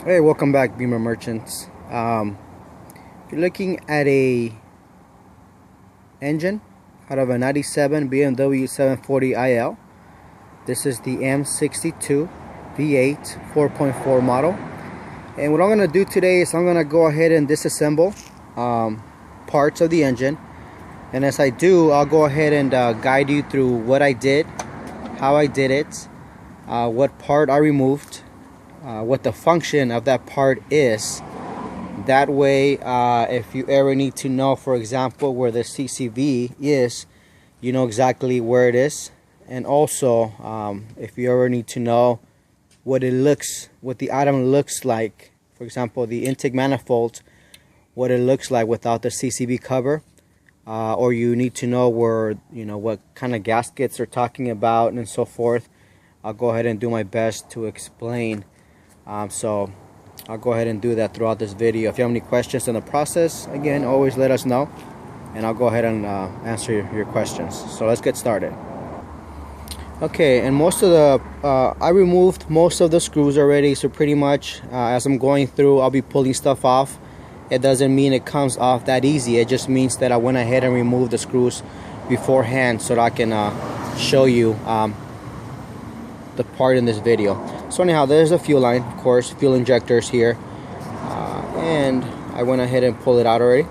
Hey, welcome back, Beamer Merchants. If you're looking at a engine out of a 97 BMW 740iL, this is the M62 V8 4.4 model. And what I'm going to do today is I'm going to go ahead and disassemble parts of the engine. And as I do, I'll go ahead and guide you through what I did, how I did it, what part I removed, what the function of that part is. That way, if you ever need to know, for example, where the CCV is, you know exactly where it is. And also, if you ever need to know what the item looks like, for example, the intake manifold, what it looks like without the CCV cover, or you need to know where, what kind of gaskets they're talking about and so forth, I'll go ahead and do my best to explain. So I'll go ahead and do that throughout this video. If you have any questions in the process, again, always let us know, and I'll go ahead and answer your questions. So let's get started. Okay, and most of the I removed most of the screws already, so pretty much as I'm going through, I'll be pulling stuff off. It doesn't mean it comes off that easy. It just means that I went ahead and removed the screws beforehand so that I can show you the part in this video. So anyhow, there's a fuel line, of course, fuel injectors here, and I went ahead and pulled it out already.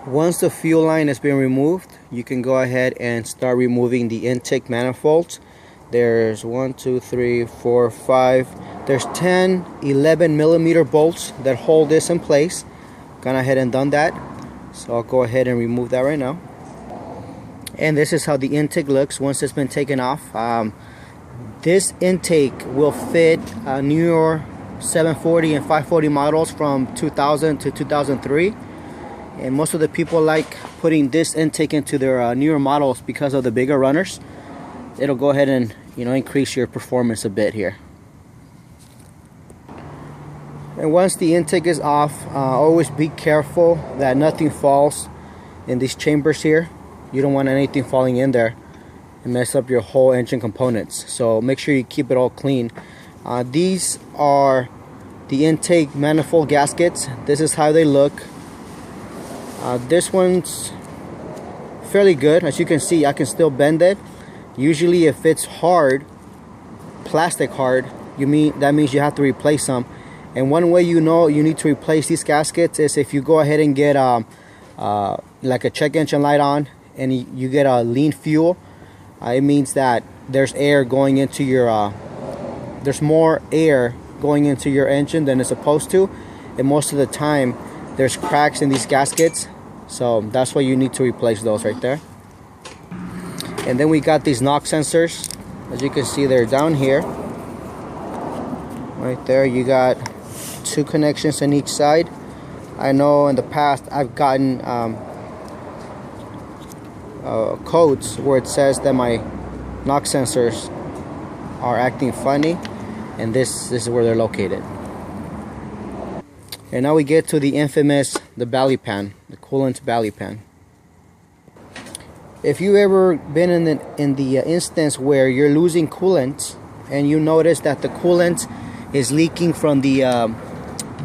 Once the fuel line has been removed, you can go ahead and start removing the intake manifolds. There's 1, 2, 3, 4, 5. There's 10, 11 millimeter bolts that hold this in place. Gone ahead and done that. So I'll go ahead and remove that right now. And this is how the intake looks once it's been taken off. This intake will fit newer 740 and 540 models from 2000 to 2003. And most of the people like putting this intake into their newer models because of the bigger runners. It'll go ahead and increase your performance a bit here. And once the intake is off, always be careful that nothing falls in these chambers here. You don't want anything falling in there and mess up your whole engine components. So make sure you keep it all clean. These are the intake manifold gaskets. This is how they look. This one's fairly good. As you can see, I can still bend it. Usually if it's hard, plastic hard, that means you have to replace them. And one way you know you need to replace these gaskets is if you go ahead and get like a check engine light on and you get a lean fuel. It means that there's air going into your there's more air going into your engine than it's supposed to, and most of the time there's cracks in these gaskets, so that's why you need to replace those right there. And then we got these knock sensors. As you can see, they're down here right there. You got 2 connections on each side. I know in the past I've gotten codes where it says that my knock sensors are acting funny, and this is where they're located. And now we get to the infamous belly pan, the coolant belly pan. If you ever been in the instance where you're losing coolant and you notice that the coolant is leaking from the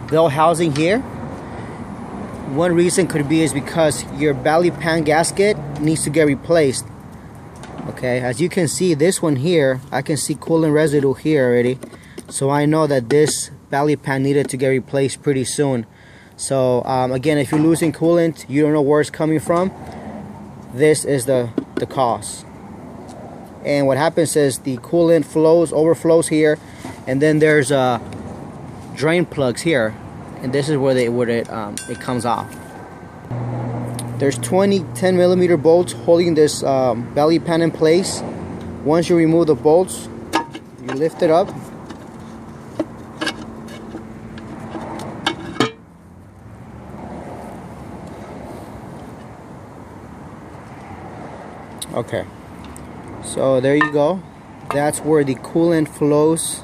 bell housing here, one reason could be is because your belly pan gasket needs to get replaced. Okay, as you can see, this one here, I can see coolant residue here already, so I know that this belly pan needed to get replaced pretty soon. So again, if you're losing coolant, you don't know where it's coming from, this is the cause. And what happens is the coolant overflows here, and then there's drain plugs here, and this is where it comes off. There's 20 10 millimeter bolts holding this belly pan in place. Once you remove the bolts, you lift it up. Okay, so there you go. That's where the coolant flows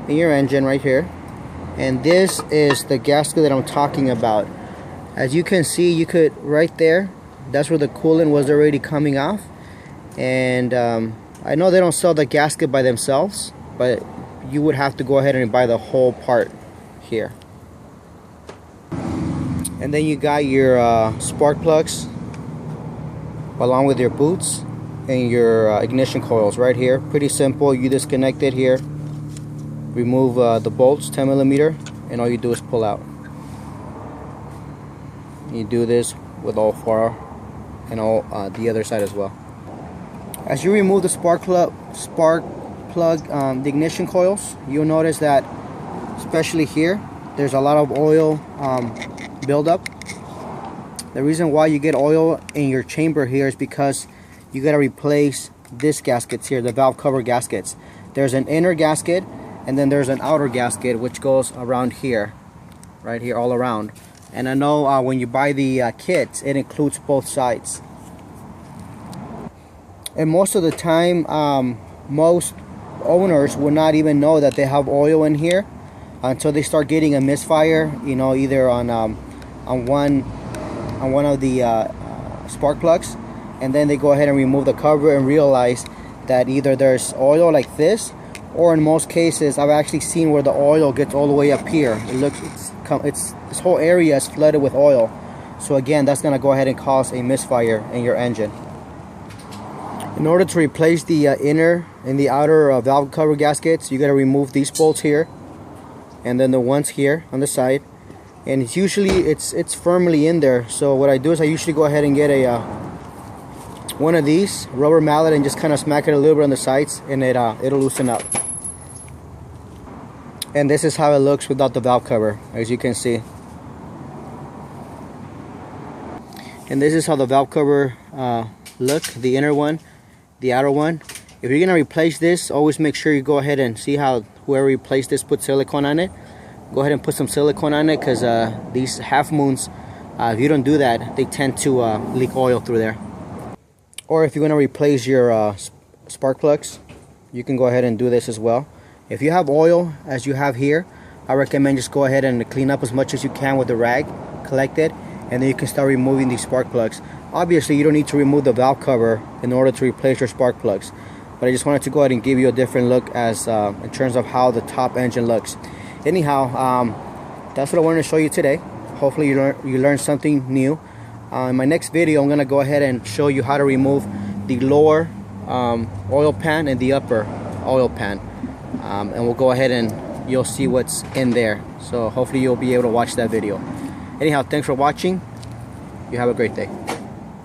in your engine right here. And this is the gasket that I'm talking about. As you can see, right there, that's where the coolant was already coming off. And I know they don't sell the gasket by themselves, but you would have to go ahead and buy the whole part here. And then you got your spark plugs along with your boots and your ignition coils right here. Pretty simple. You disconnect it here, remove the bolts 10mm, and all you do is pull out. You do this with all four and all the other side as well. As you remove the spark plug, the ignition coils, you'll notice that, especially here, there's a lot of oil buildup. The reason why you get oil in your chamber here is because you got to replace this gaskets here, the valve cover gaskets. There's an inner gasket, and then there's an outer gasket which goes around here, right here, all around. And I know when you buy the kits, it includes both sides. And most of the time, most owners will not even know that they have oil in here until they start getting a misfire, you know, either on one of the spark plugs, and then they go ahead and remove the cover and realize that either there's oil like this, or in most cases I've actually seen where the oil gets all the way up here. It looks, this whole area is flooded with oil. So again, that's going to go ahead and cause a misfire in your engine. In order to replace the inner and the outer valve cover gaskets, you got to remove these bolts here, and then the ones here on the side. And it's usually it's firmly in there. So what I do is I usually go ahead and get a one of these rubber mallet and just kind of smack it a little bit on the sides, and it'll loosen up. And this is how it looks without the valve cover, as you can see. And this is how the valve cover look, the inner one, the outer one. If you're gonna replace this, always make sure you go ahead and see how whoever replaced this put silicone on it. Go ahead and put some silicone on it, because these half moons, if you don't do that, they tend to leak oil through there. Or if you're going to replace your spark plugs, you can go ahead and do this as well. If you have oil, as you have here, I recommend just go ahead and clean up as much as you can with the rag, collect it, and then you can start removing these spark plugs. Obviously, you don't need to remove the valve cover in order to replace your spark plugs, but I just wanted to go ahead and give you a different look as in terms of how the top engine looks. Anyhow, that's what I wanted to show you today. Hopefully you learned something new. In my next video, I'm going to go ahead and show you how to remove the lower oil pan and the upper oil pan. And we'll go ahead and you'll see what's in there. So hopefully you'll be able to watch that video. Anyhow, thanks for watching. You have a great day.